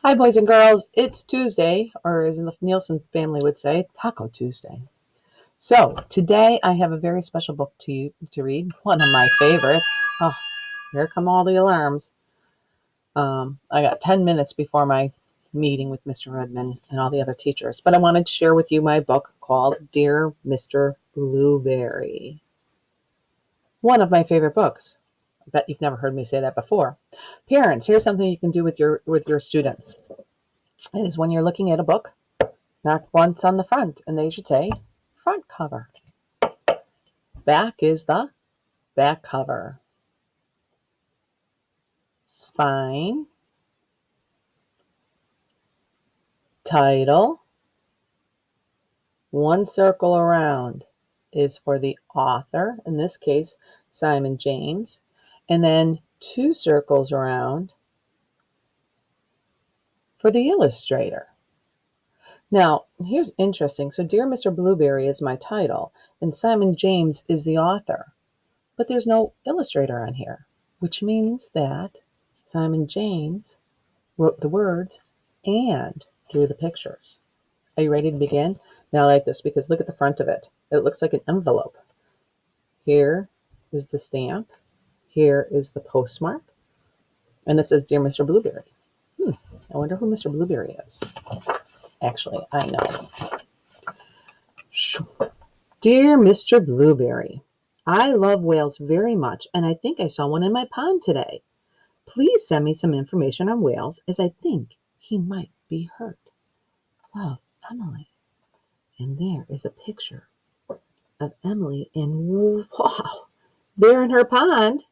Hi, boys and girls. It's Tuesday, or as the Nielsen family would say, Taco Tuesday. So today I have a very special book to you to read. One of my favorites. Oh, here come all the alarms. I got 10 minutes before my meeting with Mr. Redmond and all the other teachers, but I wanted to share with you my book called Dear Mr. Blueberry. One of my favorite books. I bet you've never heard me say that before. Parents, here's something you can do with your students. Is when you're looking at a book, knock once on the front, and they should say front cover. Back is the back cover. Spine, title, one circle around is for the author, in this case, Simon James, and then two circles around for the illustrator. Now, here's interesting. So, Dear Mr. Blueberry is my title, and Simon James is the author, but there's no illustrator on here, which means that Simon James wrote the words and drew the pictures. Are you ready to begin? Now, I like this because look at the front of it. It looks like an envelope. Here is the stamp. Here is the postmark. And it says, Dear Mr. Blueberry. I wonder who Mr. Blueberry is. Actually, I know. Dear Mr. Blueberry, I love whales very much, and I think I saw one in my pond today. Please send me some information on whales, as I think he might be hurt. Love, Emily. And there is a picture of Emily, and wow, there in her pond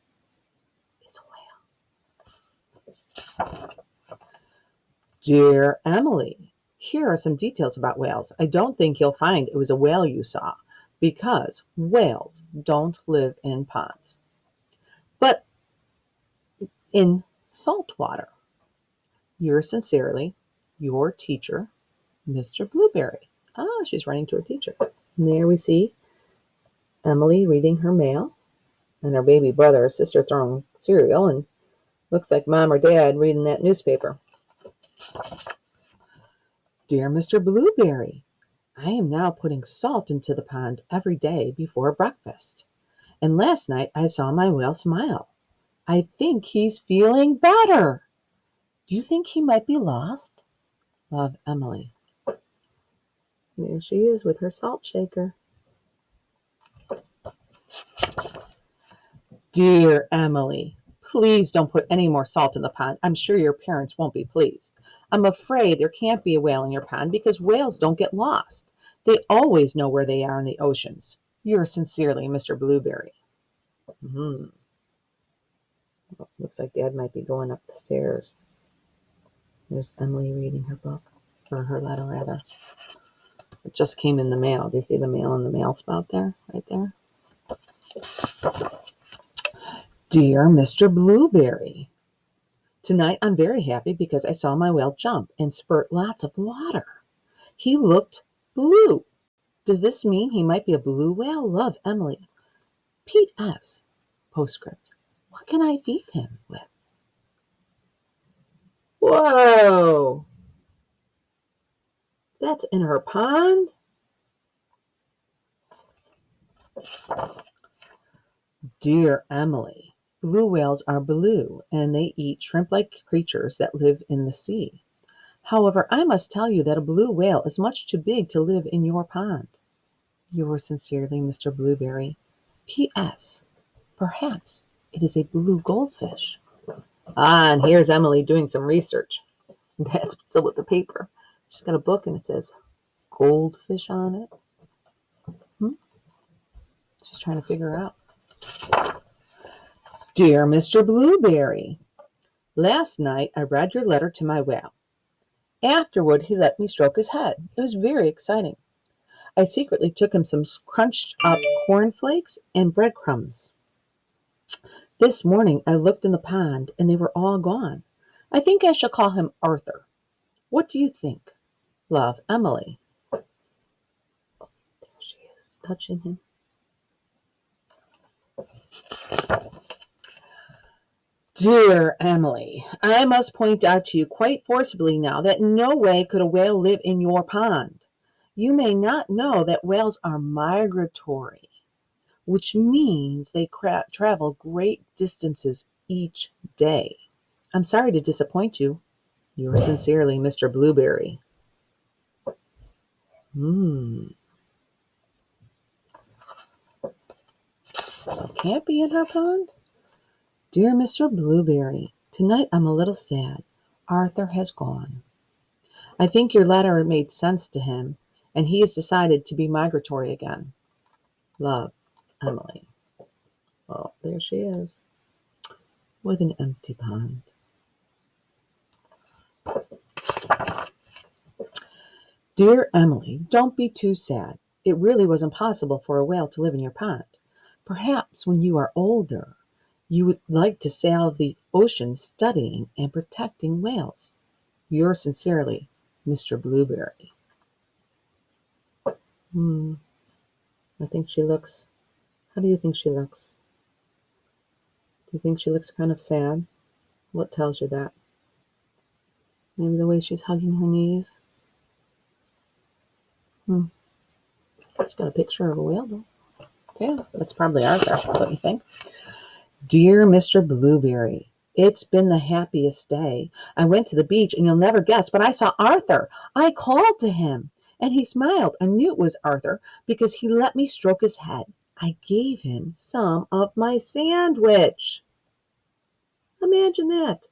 is a whale. Dear Emily, here are some details about whales. I don't think you'll find it was a whale you saw, because whales don't live in ponds, but in salt water. Yours sincerely, your teacher, Mr. Blueberry. Ah, she's writing to her teacher. And there we see Emily reading her mail, and her baby brother or sister throwing cereal, and looks like mom or dad reading that newspaper. Dear Mr. Blueberry, I am now putting salt into the pond every day before breakfast. And last night I saw my whale smile. I think he's feeling better. Do you think he might be lost? Love, Emily. There she is with her salt shaker. Dear Emily, please don't put any more salt in the pond. I'm sure your parents won't be pleased. I'm afraid there can't be a whale in your pond because whales don't get lost. They always know where they are in the oceans. Yours sincerely, Mr. Blueberry. Looks like Dad might be going up the stairs. There's Emily reading her book, or her letter rather. It just came in the mail. Do you see the mail in the mail spout there? Right there? Dear Mr. Blueberry, tonight I'm very happy because I saw my whale jump and spurt lots of water. He looked blue. Does this mean he might be a blue whale? Love, Emily. P.S. Postscript. What can I feed him with? Whoa! That's in her pond? Dear Emily, blue whales are blue and they eat shrimp-like creatures that live in the sea. However, I must tell you that a blue whale is much too big to live in your pond. Yours sincerely, Mr. Blueberry. P.S. Perhaps it is a blue goldfish. Ah, and here's Emily doing some research. That's still with the paper. She's got a book and it says goldfish on it. She's trying to figure out. Dear Mr. Blueberry, last night I read your letter to my whale. Afterward, he let me stroke his head. It was very exciting. I secretly took him some crunched up cornflakes and breadcrumbs. This morning I looked in the pond and they were all gone. I think I shall call him Arthur. What do you think? Love, Emily. There she is, touching him. Dear Emily, I must point out to you quite forcibly now that in no way could a whale live in your pond. You may not know that whales are migratory, which means they travel great distances each day. I'm sorry to disappoint you. Yours sincerely, Mr. Blueberry. So can't be in her pond? Dear Mr. Blueberry, tonight I'm a little sad. Arthur has gone. I think your letter made sense to him, and he has decided to be migratory again. Love, Emily. Oh, there she is, with an empty pond. Dear Emily, don't be too sad. It really was impossible for a whale to live in your pond. Perhaps when you are older, you would like to sail the ocean studying and protecting whales. Yours sincerely, Mr. Blueberry. I think she looks. How do you think she looks? Do you think she looks kind of sad? What tells you that? Maybe the way she's hugging her knees? She's got a picture of a whale, though. Yeah, that's probably Arthur, don't you think? Dear Mr. Blueberry, it's been the happiest day. I went to the beach, and you'll never guess, but I saw Arthur. I called to him, and he smiled. I knew it was Arthur because he let me stroke his head. I gave him some of my sandwich. Imagine that.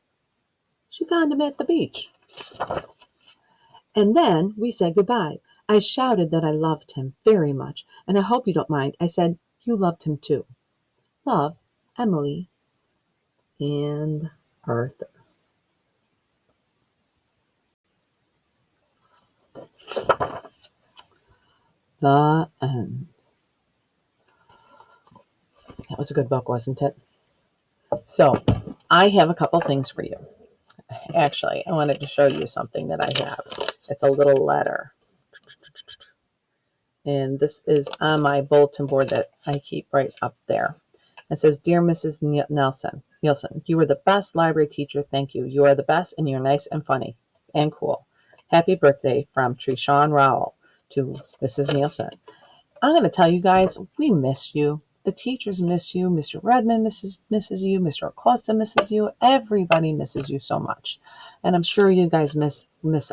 She found him at the beach. And then we said goodbye. I shouted that I loved him very much, and I hope you don't mind. I said you loved him too. Love, Emily and Arthur. The end. That was a good book, wasn't it? So, I have a couple things for you. Actually, I wanted to show you something that I have. It's a little letter. And this is on my bulletin board that I keep right up there. It says, Dear Mrs. Nielsen, you were the best library teacher. Thank you. You are the best, and you're nice and funny and cool. Happy birthday from Trishawn Rowell to Mrs. Nielsen. I'm going to tell you guys, we miss you. The teachers miss you. Mr. Redmond misses you. Mr. Acosta misses you. Everybody misses you so much. And I'm sure you guys miss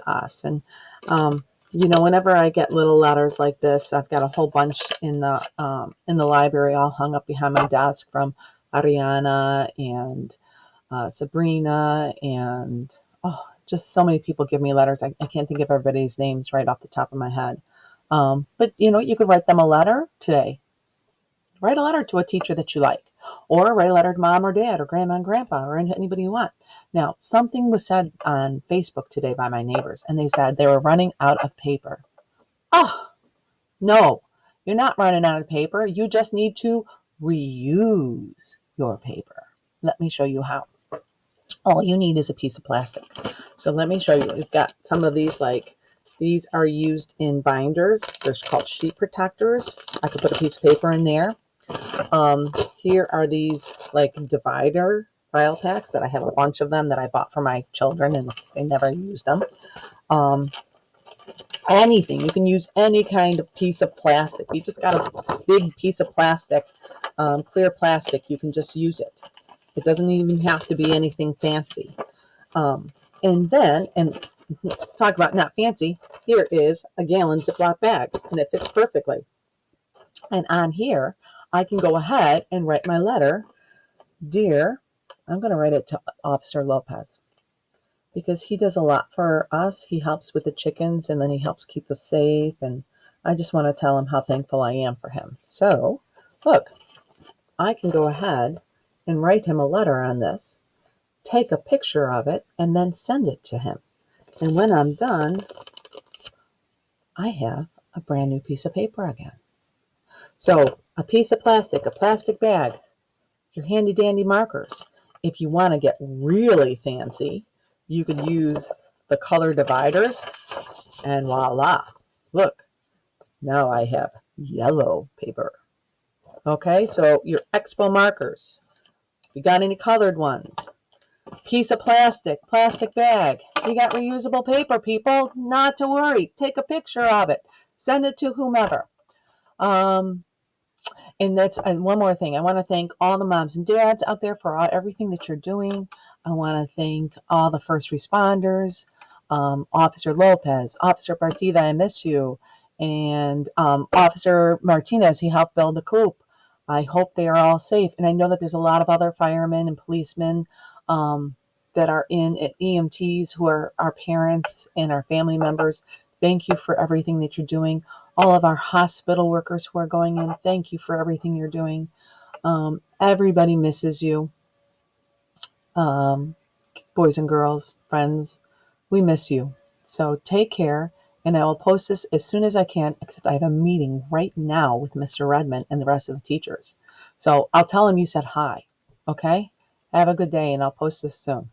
us. And, whenever I get little letters like this, I've got a whole bunch in the library all hung up behind my desk from Ariana and Sabrina and, just so many people give me letters. I can't think of everybody's names right off the top of my head. But you could write them a letter today. Write a letter to a teacher that you like, or write a letter to mom or dad or grandma and grandpa or anybody you want. Now, something was said on Facebook today by my neighbors, and they said they were running out of paper. Oh, no, you're not running out of paper. You just need to reuse your paper. Let me show you how. All you need is a piece of plastic. So let me show you. We've got some of these, these are used in binders. They're called sheet protectors. I could put a piece of paper in there. Here are these divider file packs that I have a bunch of them that I bought for my children and they never used them. Anything. You can use any kind of piece of plastic. You just got a big piece of plastic, clear plastic. You can just use it. It doesn't even have to be anything fancy. And talk about not fancy, here is a gallon Ziploc bag, and it fits perfectly. And on here, I can go ahead and write my letter. Dear, I'm going to write it to Officer Lopez because he does a lot for us. He helps with the chickens, and then he helps keep us safe, and I just want to tell him how thankful I am for him. So, look, I can go ahead and write him a letter on this, take a picture of it, and then send it to him. And when I'm done, I have a brand new piece of paper again. So a piece of plastic, a plastic bag, your handy dandy markers. If you want to get really fancy, you could use the color dividers and voila. Look, now I have yellow paper. Okay, so your Expo markers. If you got any colored ones, Piece of plastic bag. You got reusable paper, people. Not to worry. Take a picture of it. Send it to whomever. Um, and one more thing. I want to thank all the moms and dads out there for everything that you're doing. I want to thank all the first responders, Officer Lopez, Officer Partida, I miss you, and Officer Martinez. He helped build the coop. I hope they are all safe, and I know that there's a lot of other firemen and policemen that are in at EMTs who are our parents and our family members. Thank you for everything that you're doing. All of our hospital workers who are going in, thank you for everything you're doing. Everybody misses you. Um, Boys and girls, friends, we miss you. So take care, and I will post this as soon as I can, except I have a meeting right now with Mr. Redmond and the rest of the teachers. So I'll tell him you said hi. Okay? Have a good day, and I'll post this soon.